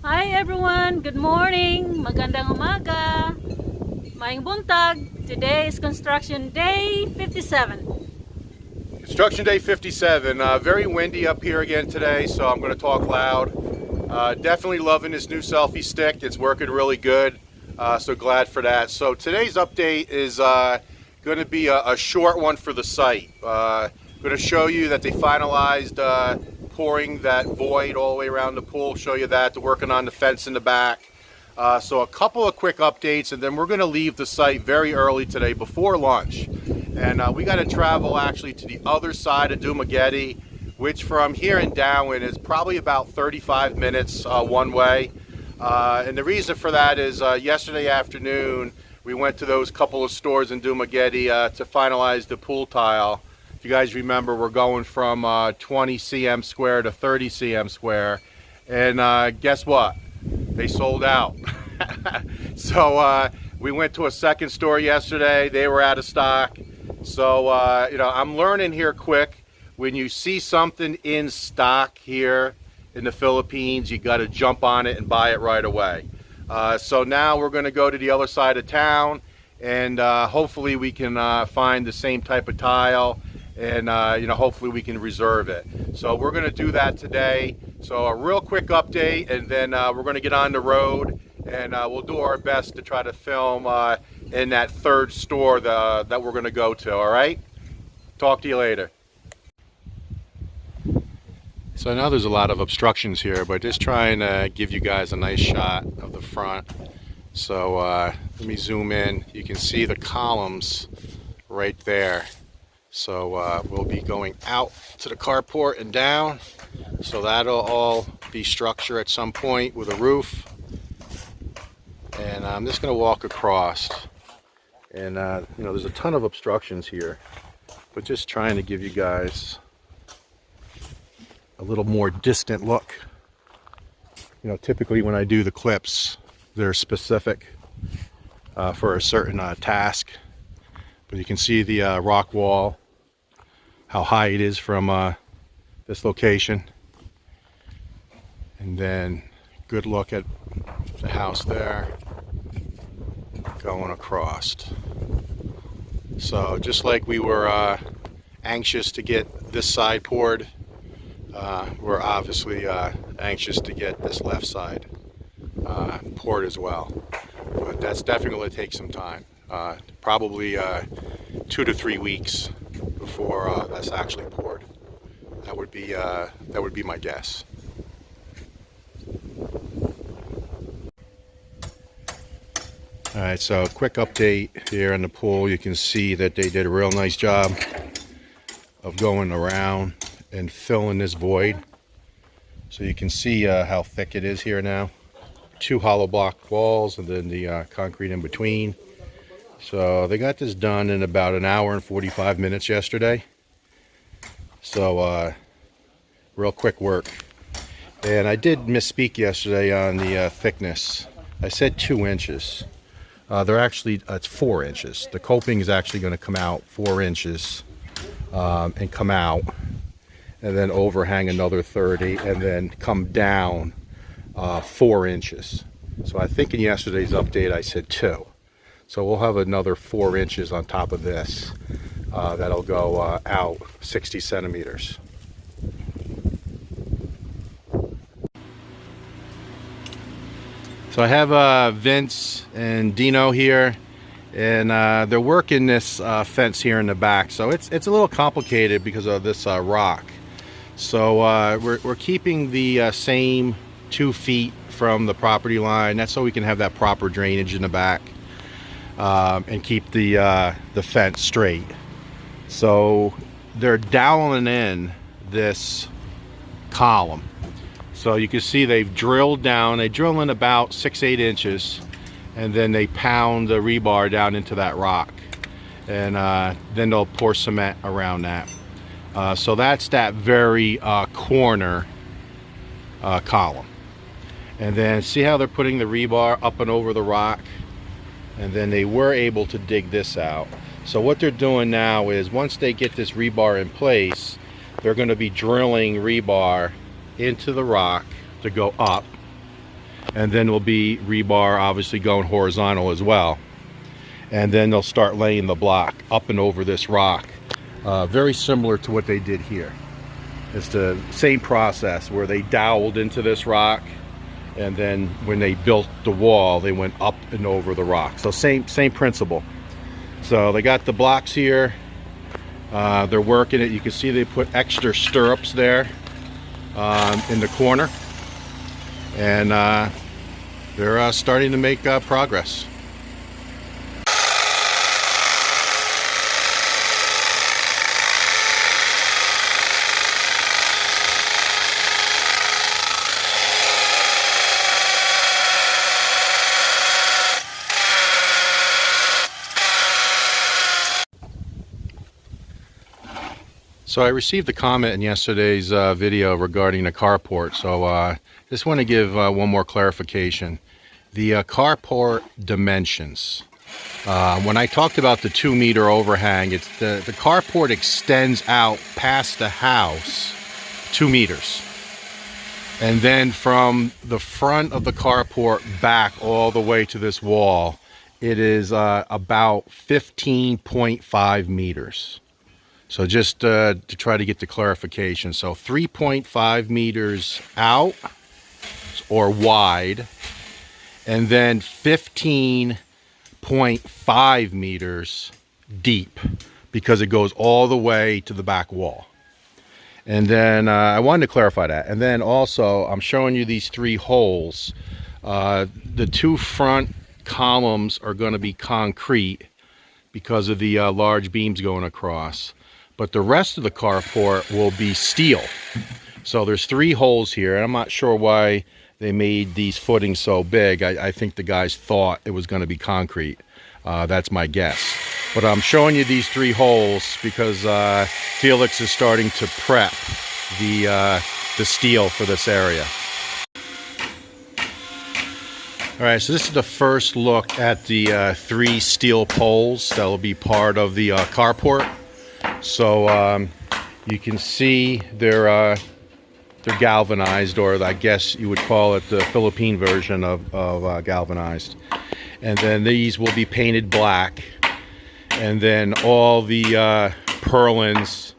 Hi everyone, good morning, magandang umaga, maayong buntag. Today is construction day 57. Construction day 57. Very windy up here again today, so I'm going to talk loud. Definitely loving this new selfie stick. It's working really good. So glad for that. So today's update is going to be a short one for the site. Going to show you that they finalized pouring that void all the way around the pool. Show you that. They're working on the fence in the back. So a couple of quick updates, and then we're going to leave the site very early today before lunch. And we got to travel actually to the other side of Dumageddon, which from here in Darwin is probably about 35 minutes one way. And the reason for that is yesterday afternoon we went to those couple of stores in Dumageddon to finalize the pool tile. If you guys remember, we're going from 20 cm square to 30 cm square. And guess what? They sold out. So we went to a second store yesterday. They were out of stock. So, I'm learning here quick. When you see something in stock here in the Philippines, you got to jump on it and buy it right away. So now we're going to go to the other side of town, and hopefully we can find the same type of tile, and hopefully we can reserve it. So we're going to do that today. So a real quick update, and then we're going to get on the road, and we'll do our best to try to film in that third store that we're going to go to. All right, talk to you later. So I know there's a lot of obstructions here, but just trying to give you guys a nice shot of the front. So let me zoom in. You can see the columns right there. So we'll be going out to the carport and down. So that'll all be structure at some point with a roof. And I'm just going to walk across. And there's a ton of obstructions here, but just trying to give you guys a little more distant look. Typically when I do the clips, they're specific for a certain task. But you can see the rock wall, how high it is from this location. And then good look at the house there going across. So just like we were anxious to get this side poured, we're obviously anxious to get this left side poured as well. But that's definitely going to take some time. Probably 2 to 3 weeks before that's actually poured. That would be my guess. All right, so quick update here on the pool. You can see that they did a real nice job of going around and filling this void. So you can see how thick it is here now. 2 hollow block walls and then the concrete in between. So they got this done in about an hour and 45 minutes yesterday. So real quick work. And I did misspeak yesterday on the thickness. I said 2 inches. They're actually, it's 4 inches. The coping is actually going to come out 4 inches and come out, and then overhang another 30, and then come down 4 inches. So I think in yesterday's update I said 2. So we'll have another 4 inches on top of this that'll go out 60 centimeters. So I have Vince and Dino here, and they're working this fence here in the back. So it's a little complicated because of this rock. So we're keeping the same 2 feet from the property line. That's so we can have that proper drainage in the back and keep the fence straight. So they're doweling in this column. So you can see they've drilled down. They drill in about 6-8 inches, and then they pound the rebar down into that rock, and then they'll pour cement around that. So that's that very corner column. And then see how they're putting the rebar up and over the rock, and then they were able to dig this out. So what they're doing now is once they get this rebar in place, they're going to be drilling rebar into the rock to go up, and then there'll be rebar obviously going horizontal as well. And then they'll start laying the block up and over this rock. Very similar to what they did here. It's the same process where they doweled into this rock, and then when they built the wall, they went up and over the rock. So same principle. So they got the blocks here. They're working it. You can see they put extra stirrups there in the corner, and they're starting to make progress. So I received a comment in yesterday's video regarding the carport, so just want to give one more clarification. The carport dimensions. When I talked about the 2-meter overhang, it's the carport extends out past the house 2 meters. And then from the front of the carport back all the way to this wall, it is about 15.5 meters. So just to try to get the clarification, so 3.5 meters out or wide, and then 15.5 meters deep, because it goes all the way to the back wall. And then I wanted to clarify that. And then also I'm showing you these 3 holes. The 2 front columns are going to be concrete because of the large beams going across. But the rest of the carport will be steel. So there's 3 holes here, and I'm not sure why they made these footings so big. I think the guys thought it was going to be concrete. That's my guess. But I'm showing you these 3 holes because Felix is starting to prep the steel for this area. All right, so this is the first look at the 3 steel poles that will be part of the carport. So you can see they're galvanized, or I guess you would call it the Philippine version of galvanized. And then these will be painted black, and then all the purlins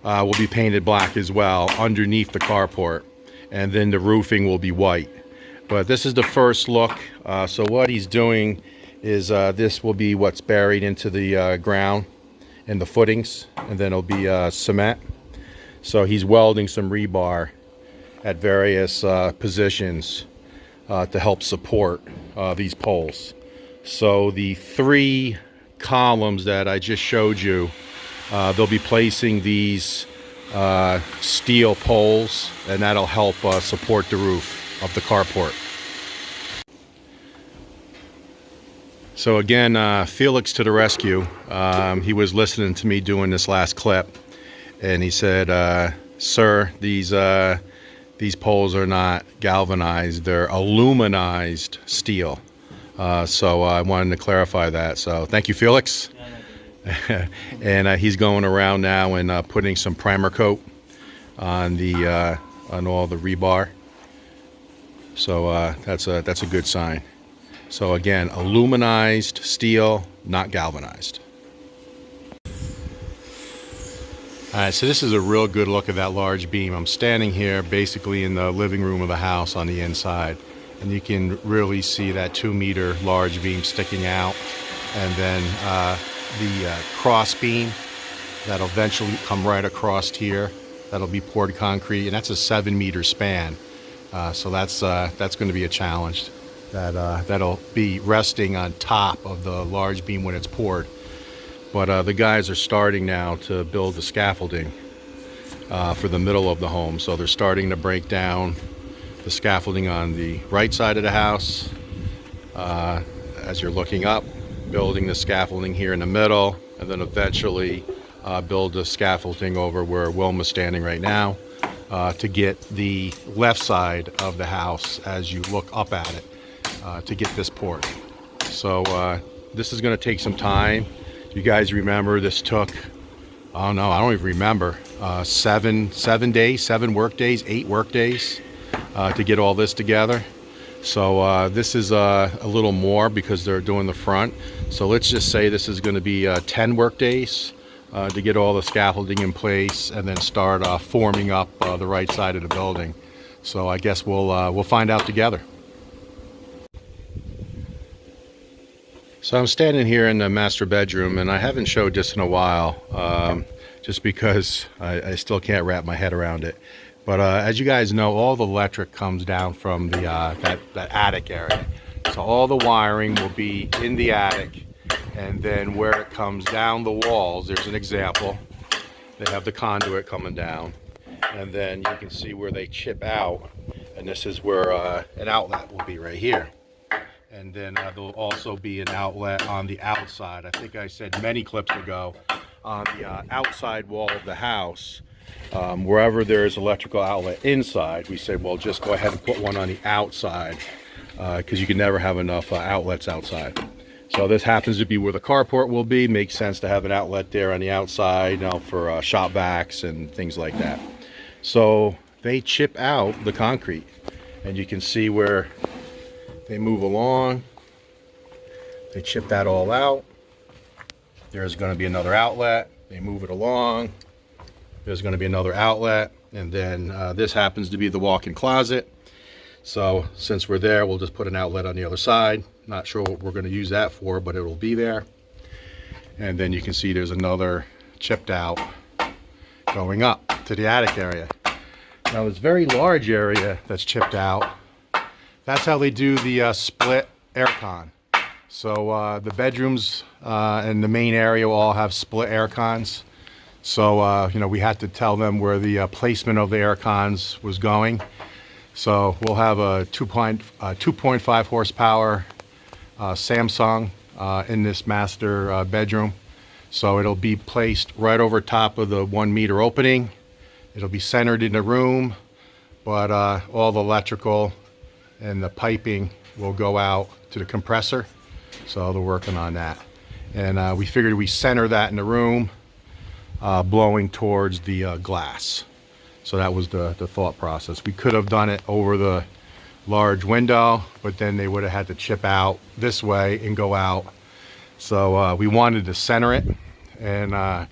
will be painted black as well underneath the carport, and then the roofing will be white. But this is the first look. So what he's doing is this will be what's buried into the ground and the footings, and then it'll be cement. So he's welding some rebar at various positions to help support these poles. So the 3 columns that I just showed you, they'll be placing these steel poles, and that'll help support the roof of the carport. So again, Felix to the rescue. He was listening to me doing this last clip, and he said, sir, these poles are not galvanized, they're aluminized steel. So I wanted to clarify that. So thank you, Felix. And he's going around now and putting some primer coat on all the rebar. So that's a good sign. So again, aluminized steel, not galvanized. All right, so this is a real good look at that large beam. I'm standing here basically in the living room of the house on the inside, and you can really see that 2-meter large beam sticking out, and then the cross beam that'll eventually come right across here. That'll be poured concrete, and that's a 7-meter span. So that's going to be a challenge. That'll be resting on top of the large beam when it's poured. But the guys are starting now to build the scaffolding for the middle of the home. So they're starting to break down the scaffolding on the right side of the house as you're looking up, building the scaffolding here in the middle, and then eventually build the scaffolding over where Wilma's standing right now to get the left side of the house as you look up at it. To get this poured. So this is going to take some time. You guys remember this took, oh no, I don't even remember, 7 days, 7 work days, 8 work days to get all this together. So this is a little more because they're doing the front. So let's just say this is going to be 10 work days to get all the scaffolding in place and then start forming up the right side of the building. So I guess we'll find out together. So I'm standing here in the master bedroom, and I haven't showed this in a while, just because I still can't wrap my head around it. But as you guys know, all the electric comes down from the that attic area. So all the wiring will be in the attic, and then where it comes down the walls, there's an example. They have the conduit coming down, and then you can see where they chip out, and this is where an outlet will be right here. And then there'll also be an outlet on the outside. I think I said many clips ago, on the outside wall of the house, wherever there is electrical outlet inside, we say, well, just go ahead and put one on the outside, because you can never have enough outlets outside. So this happens to be where the carport will be. Makes sense to have an outlet there on the outside, you know, for shop vacs and things like that. So they chip out the concrete, and you can see where they move along. They chip that all out. There's going to be another outlet. They move it along. There's going to be another outlet. And then this happens to be the walk-in closet. So since we're there, we'll just put an outlet on the other side. Not sure what we're going to use that for, but it will be there. And then you can see there's another chipped out going up to the attic area. Now this very large area that's chipped out, that's how they do the split aircon. So the bedrooms and the main area will all have split air cons. So you know, we had to tell them where the placement of the air cons was going. So we'll have a 2.5 horsepower Samsung in this master bedroom. So it'll be placed right over top of the 1 meter opening. It'll be centered in the room, but all the electrical and the piping will go out to the compressor. So they're working on that. And we figured we center that in the room, blowing towards the glass. So that was the thought process. We could have done it over the large window, but then they would have had to chip out this way and go out. So we wanted to center it, and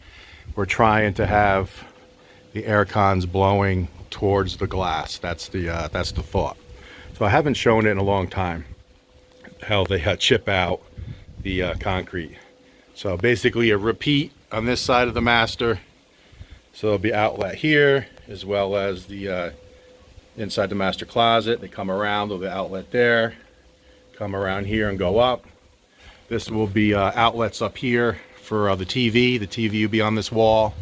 we're trying to have the air cons blowing towards the glass. That's the thought. So I haven't shown it in a long time, how they chip out the concrete. So basically a repeat on this side of the master. So there'll be outlet here, as well as the inside the master closet. They come around, there'll be outlet there, come around here and go up. This will be outlets up here for the TV. The TV will be on this wall,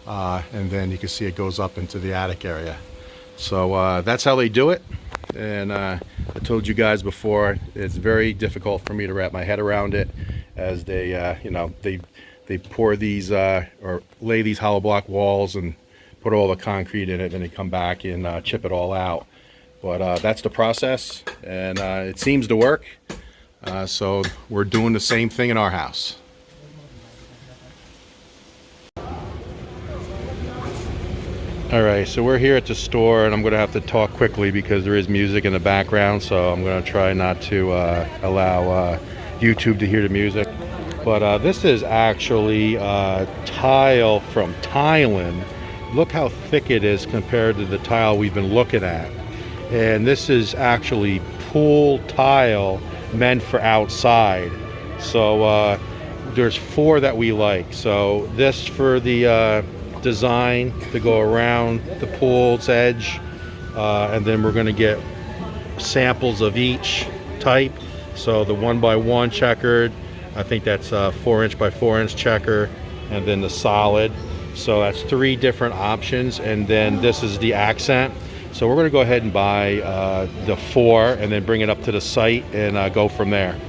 and then you can see it goes up into the attic area. So that's how they do it. And I told you guys before, it's very difficult for me to wrap my head around it, as they you know, they pour these or lay these hollow block walls and put all the concrete in it, and they come back and chip it all out. But that's the process, and it seems to work. So we're doing the same thing in our house. Alright, so we're here at the store, and I'm going to have to talk quickly because there is music in the background, so I'm going to try not to allow YouTube to hear the music. But this is actually tile from Thailand. Look how thick it is compared to the tile we've been looking at. And this is actually pool tile meant for outside. So there's 4 that we like. So this for the design to go around the pool's edge, and then we're going to get samples of each type. So the 1x1 checkered, I think that's a 4" by 4" checker, and then the solid. So that's 3 different options, and then this is the accent. So we're going to go ahead and buy the 4 and then bring it up to the site and go from there.